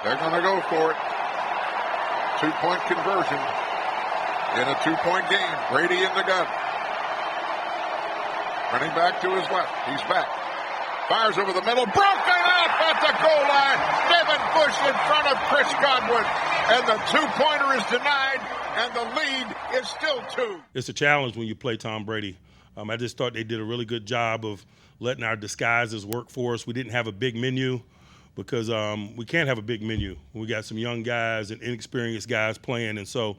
They're going to go for it. 2-point conversion in a 2-point game. Brady in the gun. Running back to his left. He's back. Fires over the middle. Broken up at the goal line. Devin Bush in front of Chris Godwin. And the 2-pointer is denied. And the lead is still 2. It's a challenge when you play Tom Brady. I just thought they did a really good job of letting our disguises work for us. We didn't have a big menu because we can't have a big menu. We got some young guys and inexperienced guys playing, and so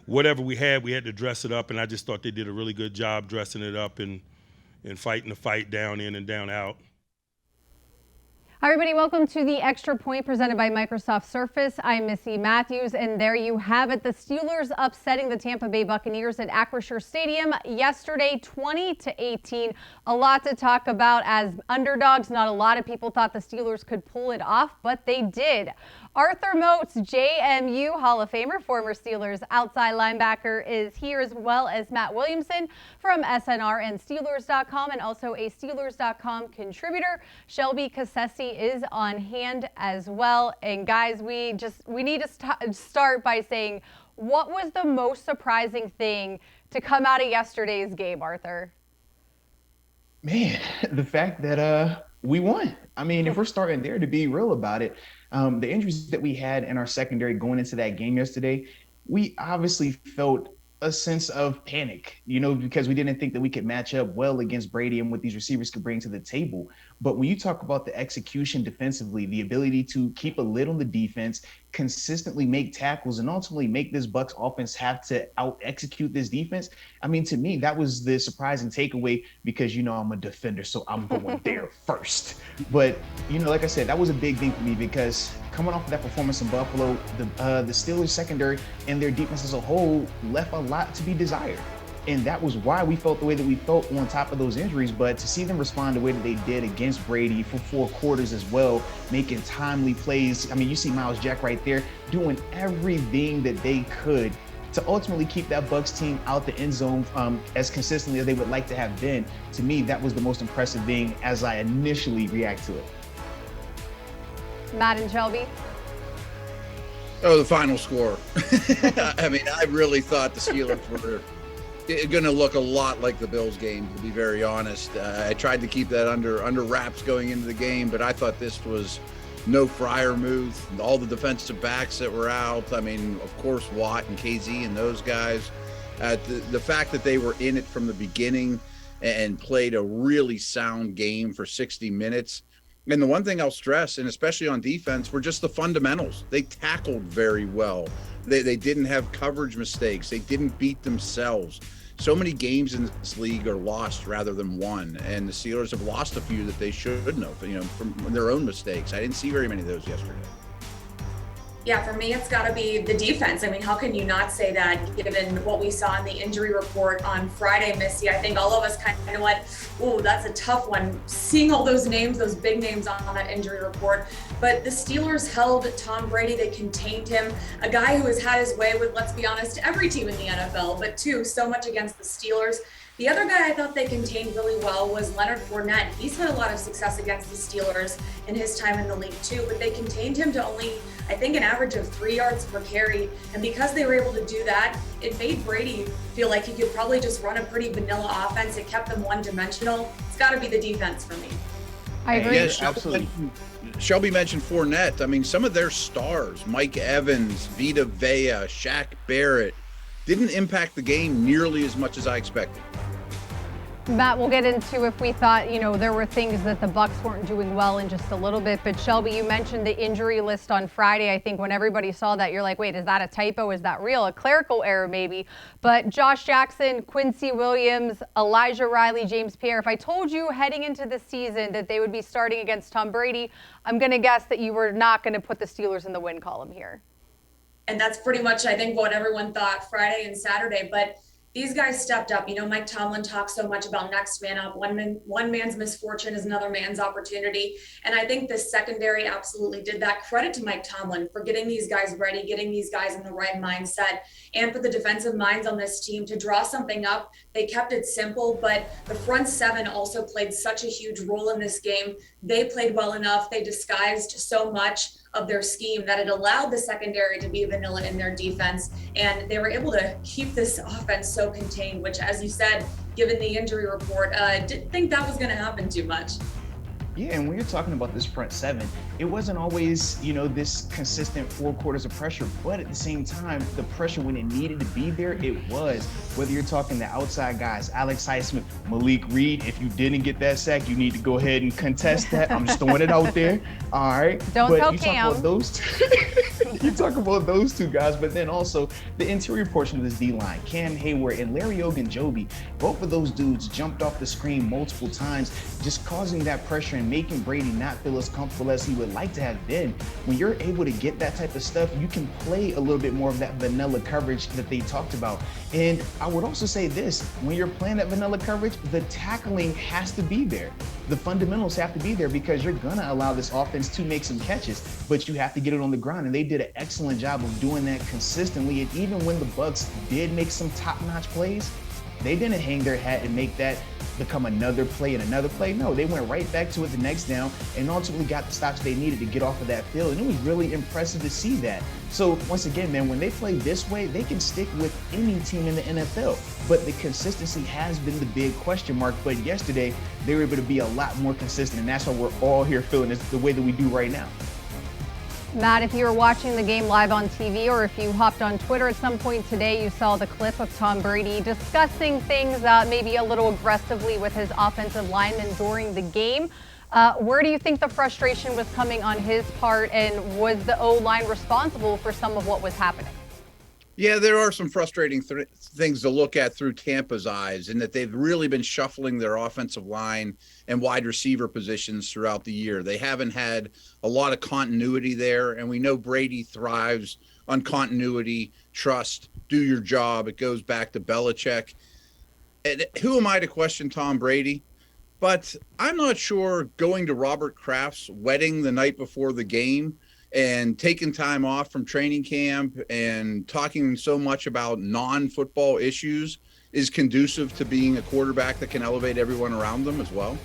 whatever we had to dress it up, and I just thought they did a really good job dressing it up and fighting the fight down in and down out. Hi, everybody. Welcome to the Extra Point presented by Microsoft Surface. I'm Missi Matthews, and there you have it. The Steelers upsetting the Tampa Bay Buccaneers at Acrisure Stadium yesterday, 20-18. A lot to talk about as underdogs. Not a lot of people thought the Steelers could pull it off, but they did. Arthur Moats, JMU Hall of Famer, former Steelers outside linebacker, is here, as well as Matt Williamson from SNR and Steelers.com, and also a Steelers.com contributor. Shelby Cassesse is on hand as well. And guys, we need to start by saying, what was the most surprising thing to come out of yesterday's game, Arthur? Man, the fact that we won. I mean, if we're starting there, to be real about it, the injuries that we had in our secondary going into that game yesterday, we obviously felt a sense of panic, because we didn't think that we could match up well against Brady and what these receivers could bring to the table. But when you talk about the execution defensively, the ability to keep a lid on the defense, consistently make tackles, and ultimately make this Bucs offense have to out-execute this defense, I mean, to me, that was the surprising takeaway because, I'm a defender, so I'm going there first. But, like I said, that was a big thing for me because coming off of that performance in Buffalo, the Steelers secondary and their defense as a whole left a lot to be desired. And that was why we felt the way that we felt on top of those injuries. But to see them respond the way that they did against Brady for 4 quarters as well, making timely plays. I mean, you see Miles Jack right there doing everything that they could to ultimately keep that Bucs team out the end zone as consistently as they would like to have been. To me, that was the most impressive thing as I initially react to it. Matt and Shelby? Oh, the final score. I mean, I really thought the Steelers were going to look a lot like the Bills game, to be very honest. I tried to keep that under wraps going into the game, but I thought this was no Fryer move. All the defensive backs that were out, I mean, of course, Watt and KZ and those guys. The fact that they were in it from the beginning and played a really sound game for 60 minutes. And the one thing I'll stress, and especially on defense, were just the fundamentals. They tackled very well. They didn't have coverage mistakes. They didn't beat themselves. So many games in this league are lost rather than won, and the Steelers have lost a few that they shouldn't have, from their own mistakes. I didn't see very many of those yesterday. Yeah, for me, it's got to be the defense. I mean, how can you not say that given what we saw in the injury report on Friday, Missy? I think all of us kind of went, oh, that's a tough one. Seeing all those names, those big names on that injury report. But the Steelers held Tom Brady. They contained him, a guy who has had his way with, let's be honest, every team in the NFL, but so much against the Steelers. The other guy I thought they contained really well was Leonard Fournette. He's had a lot of success against the Steelers in his time in the league too, but they contained him to only, I think, an average of 3 yards per carry. And because they were able to do that, it made Brady feel like he could probably just run a pretty vanilla offense. It kept them one-dimensional. It's got to be the defense for me. I agree. Yes, absolutely. Shelby mentioned Fournette. I mean, some of their stars, Mike Evans, Vita Vea, Shaq Barrett, didn't impact the game nearly as much as I expected. Matt, we'll get into if we thought, there were things that the Bucs weren't doing well in just a little bit. But Shelby, you mentioned the injury list on Friday. I think when everybody saw that, you're like, wait, is that a typo? Is that real? A clerical error maybe. But Josh Jackson, Quincy Williams, Elijah Riley, James Pierre, if I told you heading into the season that they would be starting against Tom Brady, I'm going to guess that you were not going to put the Steelers in the win column here. And that's pretty much, I think, what everyone thought Friday and Saturday. But these guys stepped up. Mike Tomlin talks so much about next man up. One man's misfortune is another man's opportunity. And I think this secondary absolutely did that. Credit to Mike Tomlin for getting these guys ready, getting these guys in the right mindset, and for the defensive minds on this team to draw something up. They kept it simple, but the front seven also played such a huge role in this game. They played well enough. They disguised so much. of their scheme that it allowed the secondary to be vanilla in their defense. And they were able to keep this offense so contained, which, as you said, given the injury report, didn't think that was going to happen too much. Yeah, and when you're talking about this front seven, it wasn't always, this consistent 4 quarters of pressure, but at the same time, the pressure when it needed to be there, it was. Whether you're talking the outside guys, Alex Highsmith, Malik Reed, if you didn't get that sack, you need to go ahead and contest that. I'm just throwing it out there. All right. Don't tell Cam. You talk about those two guys, but then also the interior portion of this D-line, Cam Hayward and Larry Ogunjobi, both of those dudes jumped off the screen multiple times, just causing that pressure and making Brady not feel as comfortable as he would like to have been. When you're able to get that type of stuff, you can play a little bit more of that vanilla coverage that they talked about. And I would also say this, when you're playing that vanilla coverage, the tackling has to be there. The fundamentals have to be there because you're gonna allow this offense to make some catches, but you have to get it on the ground. And they did an excellent job of doing that consistently. And even when the Bucs did make some top-notch plays, they didn't hang their hat and make that become another play and another play. No, they went right back to it the next down and ultimately got the stops they needed to get off of that field. And it was really impressive to see that. So once again, man, when they play this way, they can stick with any team in the NFL. But the consistency has been the big question mark. But yesterday, they were able to be a lot more consistent. And that's why we're all here feeling it the way that we do right now. Matt, if you were watching the game live on TV or if you hopped on Twitter at some point today, you saw the clip of Tom Brady discussing things maybe a little aggressively with his offensive linemen during the game. Where do you think the frustration was coming on his part, and was the O-line responsible for some of what was happening? Yeah, there are some frustrating things to look at through Tampa's eyes, in that they've really been shuffling their offensive line and wide receiver positions throughout the year. They haven't had a lot of continuity there, and we know Brady thrives on continuity, trust, do your job. It goes back to Belichick. And who am I to question Tom Brady? But I'm not sure going to Robert Kraft's wedding the night before the game and taking time off from training camp and talking so much about non-football issues is conducive to being a quarterback that can elevate everyone around them as well.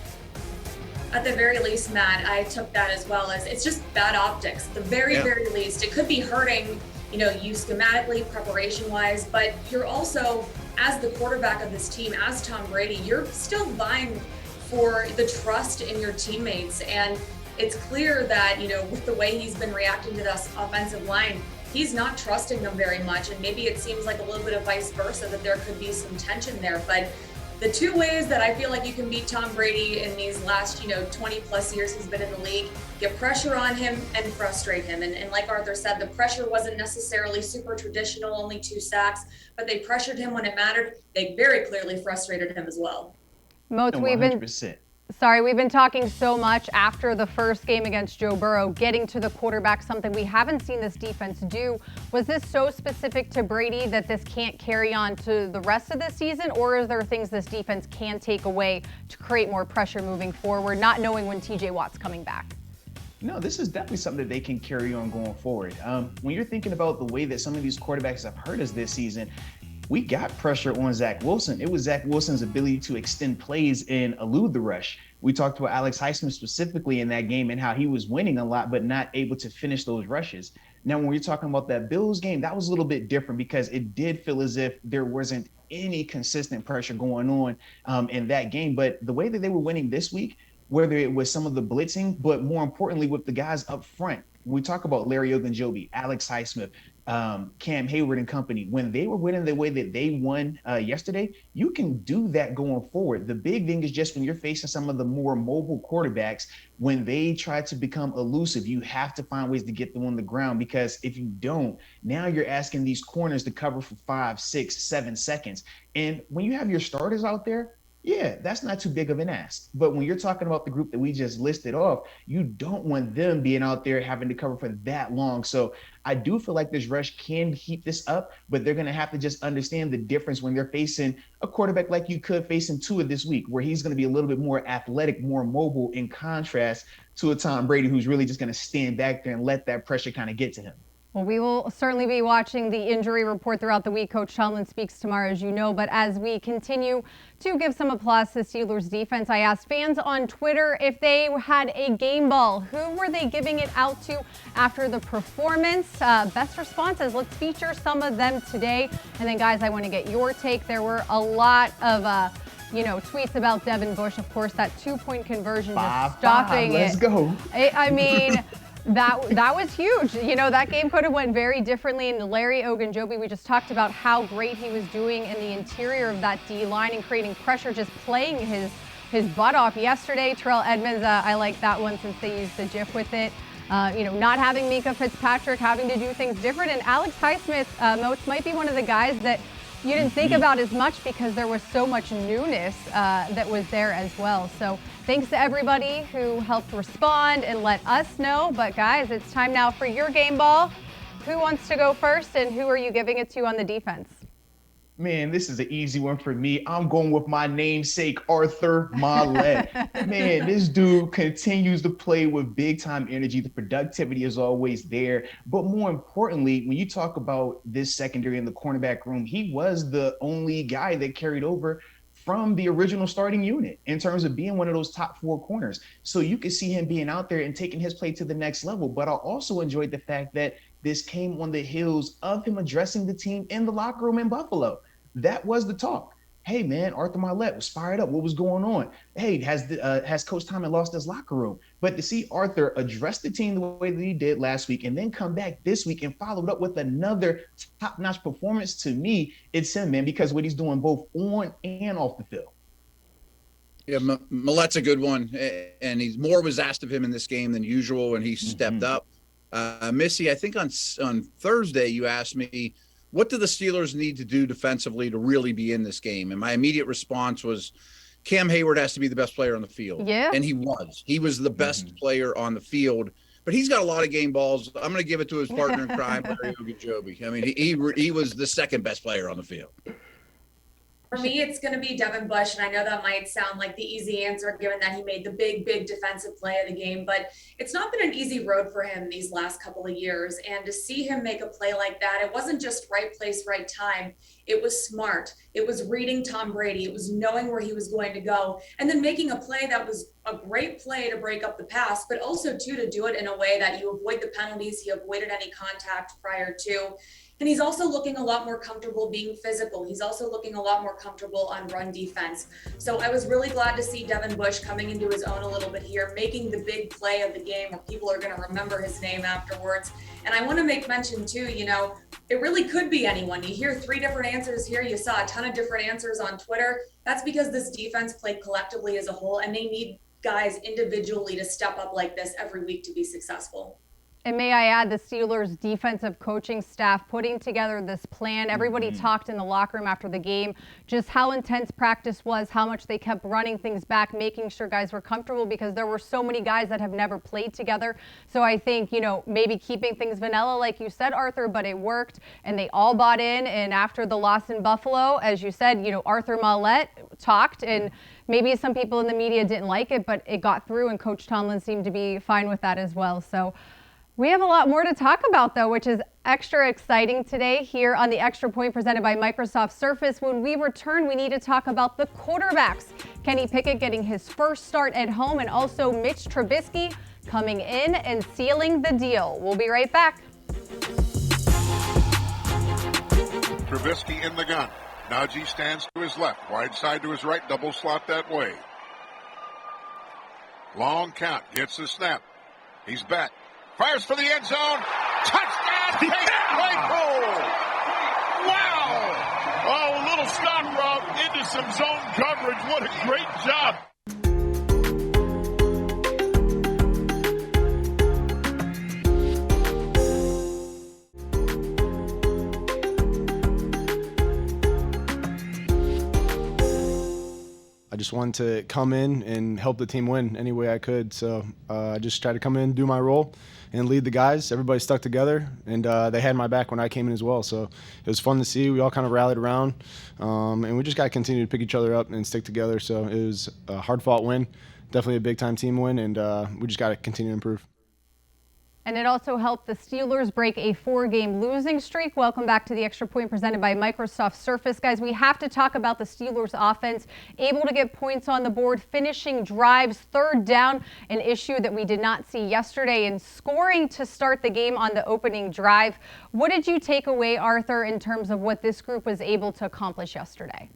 At the very least, Matt, I took that as well as it's just bad optics. At the very least, it could be hurting, you schematically, preparation-wise, but you're also, as the quarterback of this team, as Tom Brady, you're still vying for the trust in your teammates. And it's clear that, with the way he's been reacting to this offensive line, he's not trusting them very much. And maybe it seems like a little bit of vice versa, that there could be some tension there. But the two ways that I feel like you can beat Tom Brady in these last, 20 plus years he's been in the league, get pressure on him and frustrate him. And like Arthur said, the pressure wasn't necessarily super traditional, only 2 sacks, but they pressured him when it mattered. They very clearly frustrated him as well. Moats, 100%. We've been talking so much after the first game against Joe Burrow, getting to the quarterback, something we haven't seen this defense do. Was this so specific to Brady that this can't carry on to the rest of the season, or is there things this defense can take away to create more pressure moving forward, not knowing when TJ Watt's coming back? No, this is definitely something that they can carry on going forward. When you're thinking about the way that some of these quarterbacks have hurt us this season, we got pressure on Zach Wilson. It was Zach Wilson's ability to extend plays and elude the rush. We talked about Alex Highsmith specifically in that game and how he was winning a lot, but not able to finish those rushes. Now, when we're talking about that Bills game, that was a little bit different because it did feel as if there wasn't any consistent pressure going on in that game. But the way that they were winning this week, whether it was some of the blitzing, but more importantly with the guys up front, when we talk about Larry Ogunjobi, Alex Highsmith, Cam Hayward and company, when they were winning the way that they won yesterday, you can do that going forward. The big thing is just when you're facing some of the more mobile quarterbacks, when they try to become elusive, you have to find ways to get them on the ground, because if you don't, now you're asking these corners to cover for 5, 6, 7 seconds. And when you have your starters out there, yeah, that's not too big of an ask. But when you're talking about the group that we just listed off, you don't want them being out there having to cover for that long. So I do feel like this rush can keep this up, but they're going to have to just understand the difference when they're facing a quarterback like you could face in Tua this week, where he's going to be a little bit more athletic, more mobile, in contrast to a Tom Brady who's really just going to stand back there and let that pressure kind of get to him. Well, we will certainly be watching the injury report throughout the week. Coach Tomlin speaks tomorrow, as you know. But as we continue to give some applause to Steelers defense, I asked fans on Twitter if they had a game ball. Who were they giving it out to after the performance? Best responses. Let's feature some of them today. And then, guys, I want to get your take. There were a lot of tweets about Devin Bush. Of course, that 2-point conversion just stopping it. Let's go. I mean, that was huge. That game could have went very differently. And Larry Ogunjobi, we just talked about how great he was doing in the interior of that D line and creating pressure, just playing his butt off yesterday. Terrell Edmonds, I like that one since they used the GIF with it. Not having Mika Fitzpatrick, having to do things different. And Alex Highsmith, Moats, might be one of the guys that you didn't think about as much because there was so much newness that was there as well. So thanks to everybody who helped respond and let us know. But guys, it's time now for your game ball. Who wants to go first, and who are you giving it to on the defense? Man, this is an easy one for me. I'm going with my namesake, Arthur Maulet. Man, this dude continues to play with big-time energy. The productivity is always there. But more importantly, when you talk about this secondary in the cornerback room, he was the only guy that carried over from the original starting unit in terms of being one of those top 4 corners. So you could see him being out there and taking his play to the next level. But I also enjoyed the fact that this came on the heels of him addressing the team in the locker room in Buffalo. That was the talk. Hey, man, Arthur Maulet was fired up. What was going on? Hey, has Coach Tomlin lost his locker room? But to see Arthur address the team the way that he did last week and then come back this week and follow it up with another top-notch performance, to me, it's him, man, because what he's doing both on and off the field. Yeah, Maulet's a good one, and more was asked of him in this game than usual, and he stepped up. Missi, I think on Thursday you asked me, what do the Steelers need to do defensively to really be in this game? And my immediate response was Cam Hayward has to be the best player on the field. Yeah. And he was. He was the best player on the field. But he's got a lot of game balls. I'm going to give it to his partner in crime, Larry Ogunjobi. I mean, he was the second best player on the field. For me, it's going to be Devin Bush, and I know that might sound like the easy answer given that he made the big defensive play of the game, but it's not been an easy road for him these last couple of years, and to see him make a play like that, it wasn't just right place, right time. It was smart. It was reading Tom Brady. It was knowing where he was going to go, and then making a play that was a great play to break up the pass, but also, too, to do it in a way that you avoid the penalties. He avoided any contact prior to. And he's also looking a lot more comfortable being physical. He's also looking a lot more comfortable on run defense. So I was really glad to see Devin Bush coming into his own a little bit here, making the big play of the game where people are going to remember his name afterwards. And I want to make mention too, it really could be anyone. You hear 3 different answers here. You saw a ton of different answers on Twitter. That's because this defense played collectively as a whole, and they need guys individually to step up like this every week to be successful. And may I add, the Steelers defensive coaching staff putting together this plan. Everybody talked in the locker room after the game, just how intense practice was, how much they kept running things back, making sure guys were comfortable because there were so many guys that have never played together. So I think, maybe keeping things vanilla, like you said, Arthur, but it worked and they all bought in. And after the loss in Buffalo, as you said, Arthur Maulet talked, and maybe some people in the media didn't like it, but it got through and Coach Tomlin seemed to be fine with that as well. So we have a lot more to talk about, though, which is extra exciting today here on the Extra Point presented by Microsoft Surface. When we return, we need to talk about the quarterbacks. Kenny Pickett getting his first start at home, and also Mitch Trubisky coming in and sealing the deal. We'll be right back. Trubisky in the gun. Najee stands to his left, wide side to his right, double slot that way. Long count, gets the snap. He's back. Fires for the end zone. Touchdown, Claypool! Wow! Oh, a little stop route into some zone coverage. What a great job. I just wanted to come in and help the team win any way I could. So I just tried to come in, do my role, and lead the guys. Everybody stuck together, and they had my back when I came in as well. So it was fun to see. We all kind of rallied around, and we just got to continue to pick each other up and stick together. So it was a hard-fought win, definitely a big-time team win, and we just got to continue to improve. And it also helped the Steelers break a 4-game losing streak. Welcome back to the Extra Point presented by Microsoft Surface. Guys, we have to talk about the Steelers offense, able to get points on the board, finishing drives, third down, an issue that we did not see yesterday, and scoring to start the game on the opening drive. What did you take away, Arthur, in terms of what this group was able to accomplish yesterday?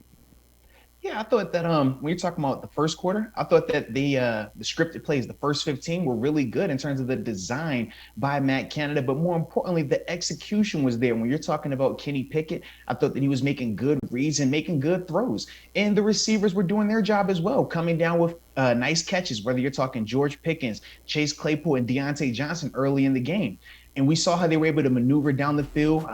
Yeah, I thought that when you're talking about the first quarter, I thought that the scripted plays, the first 15 were really good in terms of the design by Matt Canada, but more importantly, the execution was there. When you're talking about Kenny Pickett, I thought that he was making good reads and making good throws, and the receivers were doing their job as well, coming down with nice catches, whether you're talking George Pickens, Chase Claypool, and Deontay Johnson early in the game. And we saw how they were able to maneuver down the field,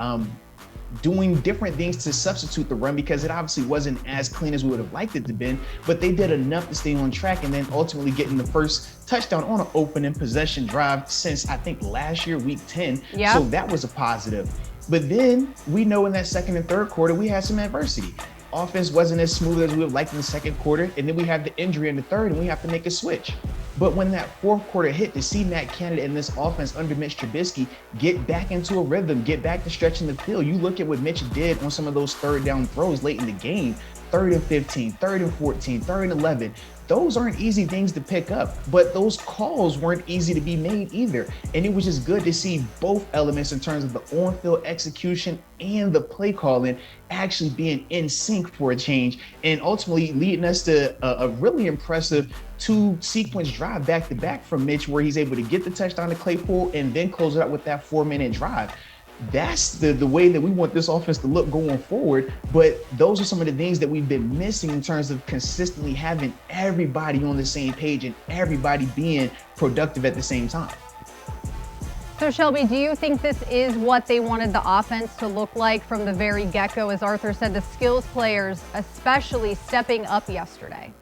doing different things to substitute the run, because it obviously wasn't as clean as we would have liked it to be, but they did enough to stay on track and then ultimately getting the first touchdown on an opening possession drive since I think last year, week 10. Yep. So that was a positive. But then we know in that second and third quarter, we had some adversity. Offense wasn't as smooth as we would have liked in the second quarter, and then we have the injury in the third, and we have to make a switch. But when that fourth quarter hit, to see Matt Canada and this offense under Mitch Trubisky get back into a rhythm, get back to stretching the field, you look at what Mitch did on some of those third down throws late in the game, 3rd and 15, 3rd and 14, 3rd and 11. Those aren't easy things to pick up, but those calls weren't easy to be made either. And it was just good to see both elements in terms of the on-field execution and the play calling actually being in sync for a change, and ultimately leading us to a really impressive 2-sequence drive back-to-back from Mitch, where he's able to get the touchdown to Claypool and then close it out with that 4-minute drive. That's the way that we want this offense to look going forward. But those are some of the things that we've been missing in terms of consistently having everybody on the same page and everybody being productive at the same time. So, Shelby, do you think this is what they wanted the offense to look like from the very get-go? As Arthur said, the skills players especially stepping up yesterday.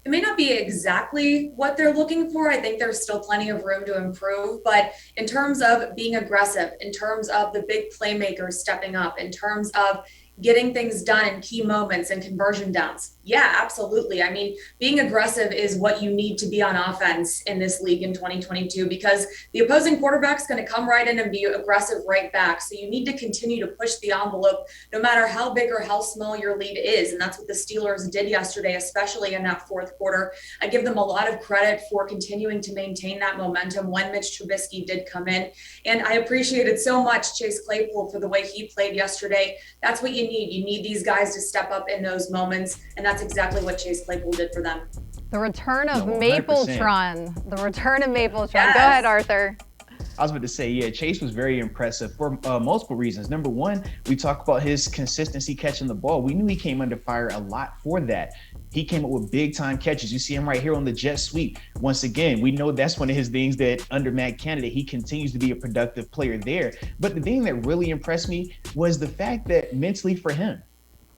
It may not be exactly what they're looking for. I think there's still plenty of room to improve. But in terms of being aggressive, in terms of the big playmakers stepping up, in terms of getting things done in key moments and conversion downs, yeah, absolutely. I mean, being aggressive is what you need to be on offense in this league in 2022, because the opposing quarterback's going to come right in and be aggressive right back. So you need to continue to push the envelope no matter how big or how small your lead is. And that's what the Steelers did yesterday, especially in that fourth quarter. I give them a lot of credit for continuing to maintain that momentum when Mitch Trubisky did come in. And I appreciated so much Chase Claypool for the way he played yesterday. That's what you need. You need these guys to step up in those moments. And that's exactly what Chase Claypool did for them. The return of 100%. Mapletron. The return of Mapletron. Yes. Go ahead, Arthur. I was about to say, yeah, Chase was very impressive for multiple reasons. Number one, we talk about his consistency catching the ball. We knew he came under fire a lot for that. He came up with big time catches. You see him right here on the jet sweep. Once again, we know that's one of his things that under Matt Canada, he continues to be a productive player there. But the thing that really impressed me was the fact that mentally for him,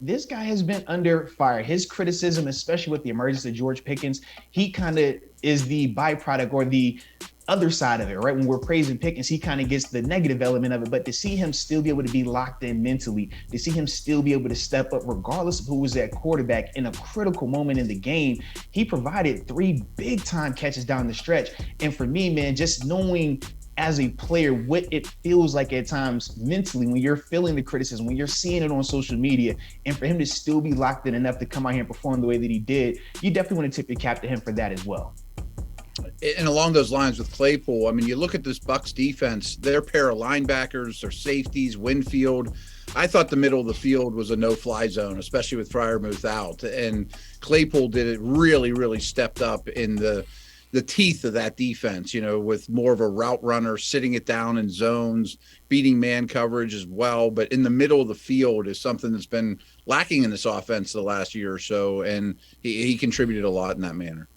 this guy has been under fire. His criticism, especially with the emergence of George Pickens, he kind of is the byproduct or the other side of it, right? When we're praising Pickens, he kind of gets the negative element of it. But to see him still be able to be locked in mentally, to see him still be able to step up regardless of who was at quarterback in a critical moment in the game, he provided 3 big time catches down the stretch. And for me, man, just knowing as a player what it feels like at times mentally when you're feeling the criticism, when you're seeing it on social media, and for him to still be locked in enough to come out here and perform the way that he did, you definitely want to tip your cap to him for that as well. And along those lines with Claypool, I mean, you look at this Bucs defense, their pair of linebackers, their safeties, Winfield. I thought the middle of the field was a no-fly zone, especially with Freiermuth out. And Claypool did it really stepped up in the teeth of that defense, you know, with more of a route runner, sitting it down in zones, beating man coverage as well. But in the middle of the field is something that's been lacking in this offense the last year or so. And he contributed a lot in that manner.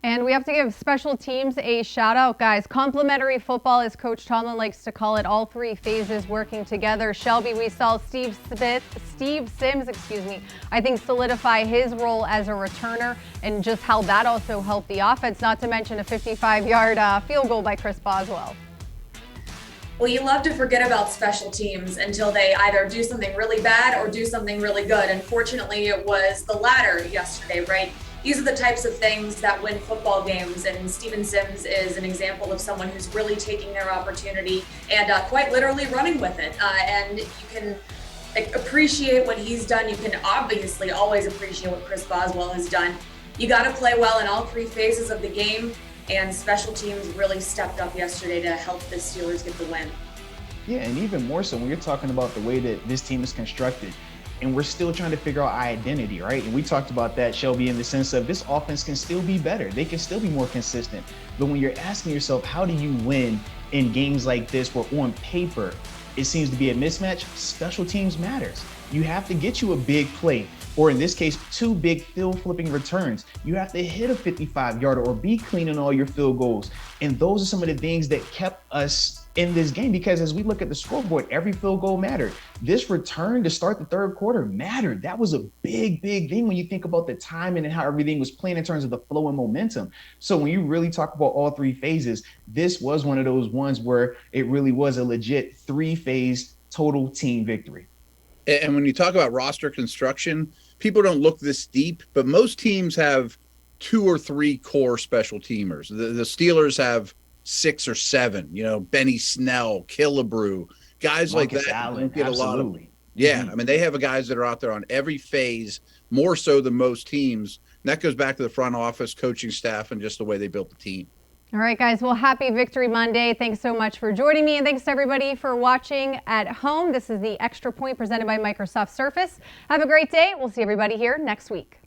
And we have to give special teams a shout out, guys. Complementary football, as Coach Tomlin likes to call it, all 3 phases working together. Shelby, we saw Steve Sims, I think solidify his role as a returner and just how that also helped the offense, not to mention a 55-yard field goal by Chris Boswell. Well, you love to forget about special teams until they either do something really bad or do something really good. Unfortunately, it was the latter yesterday, right? these are the types of things that win football games, and Steven Sims is an example of someone who's really taking their opportunity and quite literally running with it. And you can appreciate what he's done. You can obviously always appreciate what Chris Boswell has done. You got to play well in all three phases of the game, and special teams really stepped up yesterday to help the Steelers get the win. Yeah, and even more so when you're talking about the way that this team is constructed, and we're still trying to figure out identity, right? And we talked about that, Shelby, in the sense of this offense can still be better. They can still be more consistent. But when you're asking yourself, how do you win in games like this where on paper it seems to be a mismatch, special teams matters. You have to get you a big play, or in this case, 2 big field flipping returns. You have to hit a 55-yarder or be clean on all your field goals. And those are some of the things that kept us in this game, because as we look at the scoreboard, every field goal mattered. This return to start the third quarter mattered. That was a big thing when you think about the timing and how everything was playing in terms of the flow and momentum. So when you really talk about all three phases, this was one of those ones where it really was a legit 3-phase total team victory. And when you talk about roster construction, people don't look this deep, but most teams have 2 or 3 core special teamers. The Steelers have 6 or 7, Benny Snell, Killebrew, guys like that. Allen, get absolutely. A lot of, yeah. I mean, they have guys that are out there on every phase, more so than most teams. And that goes back to the front office, coaching staff, and just the way they built the team. All right, guys. Well, happy Victory Monday. Thanks so much for joining me, and thanks to everybody for watching at home. This is the Extra Point presented by Microsoft Surface. Have a great day. We'll see everybody here next week.